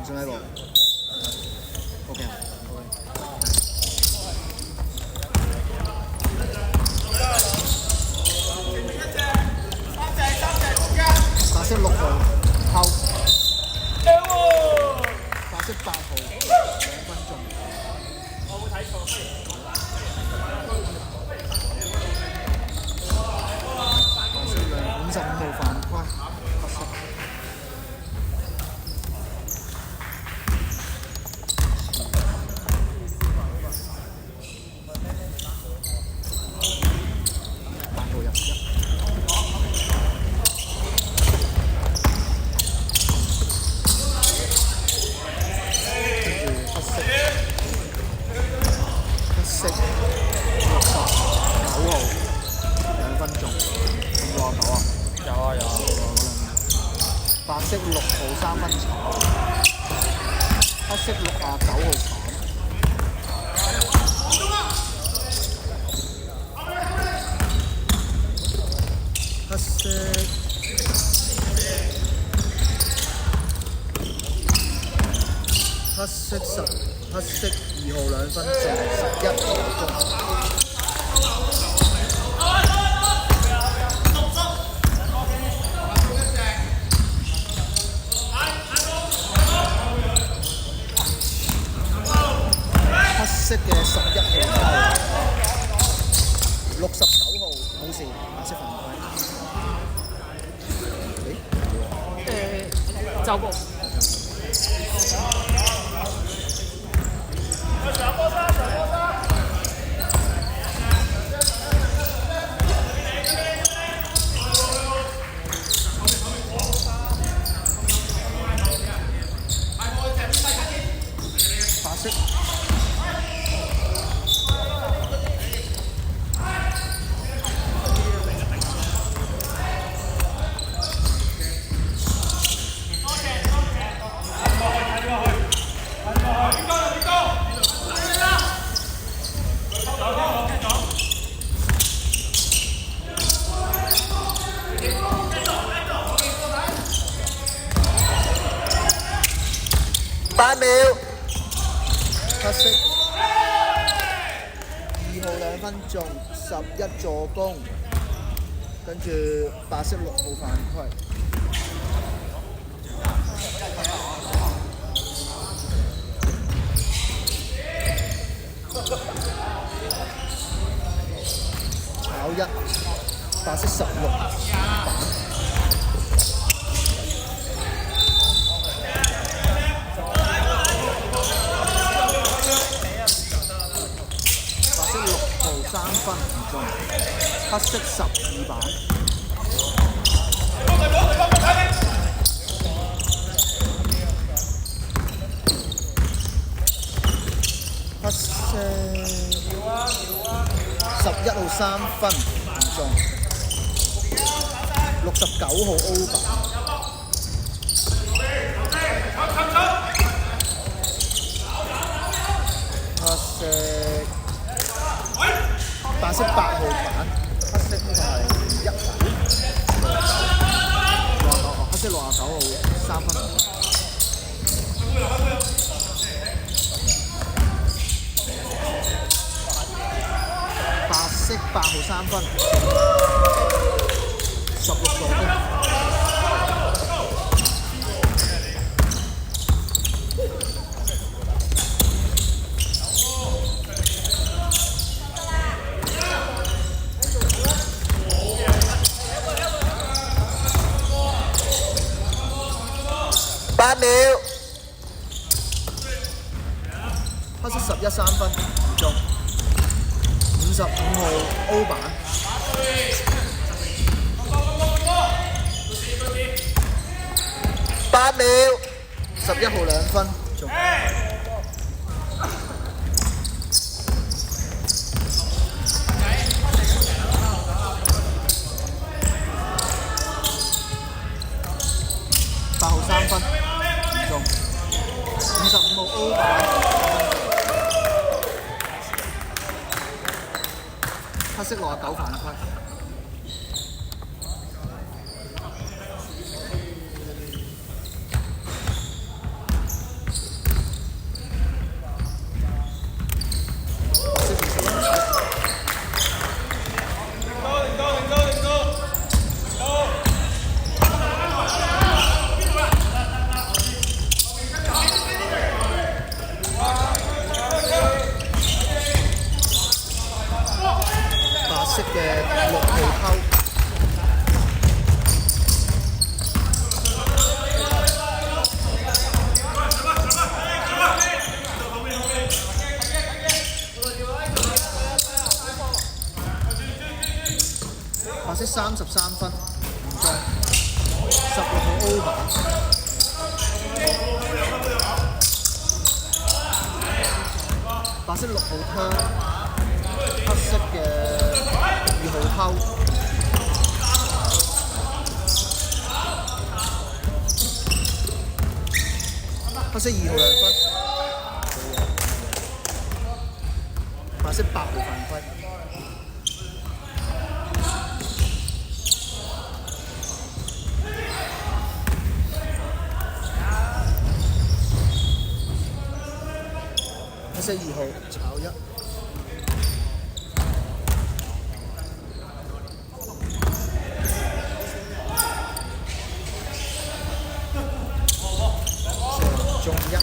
仲喺度 ，OK 啊 ，OK。白色6號後，白色8號2分鐘。我冇睇錯。55號犯規，黑色。白色6號3分炒，黑色69號炒，黑色2號2分鐘11個。色嘅11號69號冇事，白色犯規。走步。白色。8秒，黑色2號2分鐘11助攻，跟住白色6號犯規。炒1，白色16板。3分唔中，黑色12板。黑色11號3分唔中，69號歐板。黑色白色8號板，黑色呢個係1板，69，黑色69號3分。白色8號3分，16助攻。8秒，黑色11 3分唔中，55號歐板。8秒，11號2分中。歐版黑色69犯規。色嘅6號偷，白色33分，唔中，16號歐版，白色6號湯，黑色嘅2號偷，黑色2號2分，白色8號犯規，黑色2號炒1。中1，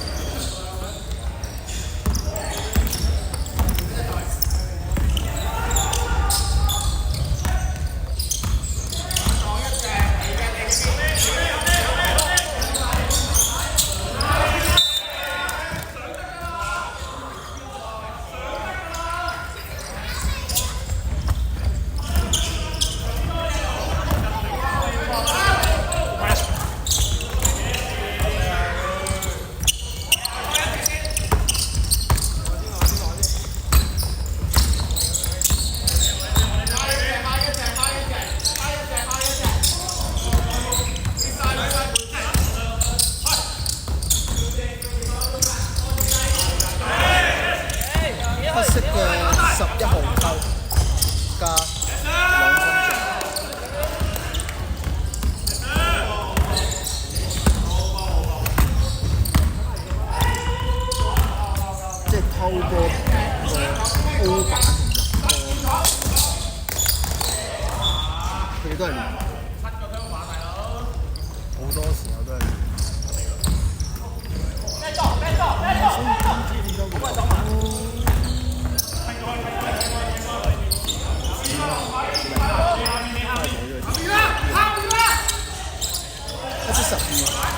黑色嘅11號偷加2分鐘，即係偷波個歐版入波，佢哋都係連好多時候都係連。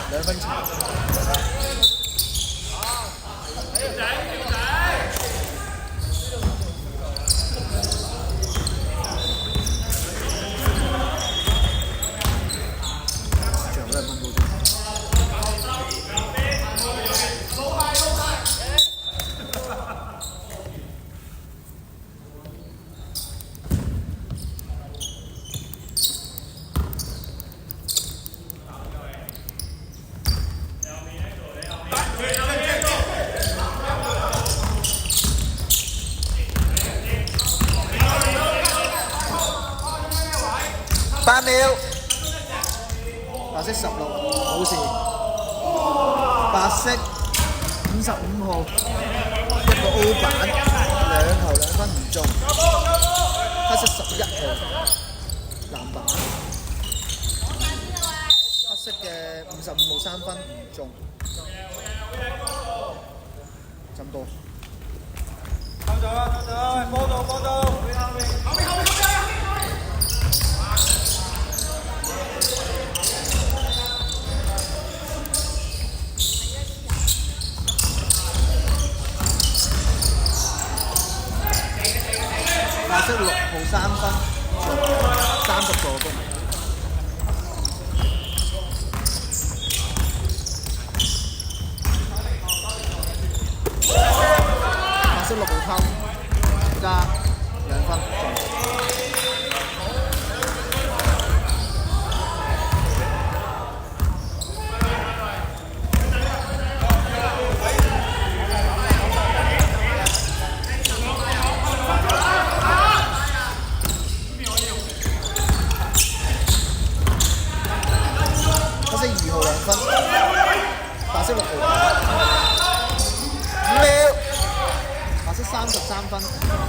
12分差。最後2分鐘。8秒，白色16，冇事。白色55號，一個歐版，2球2分唔中。黑色11號，籃板。黑色嘅55號3分唔中。真波。收咗啦，收咗啦，波到波到。白色6號3分，30助攻。白色6號偷加2分中。3分。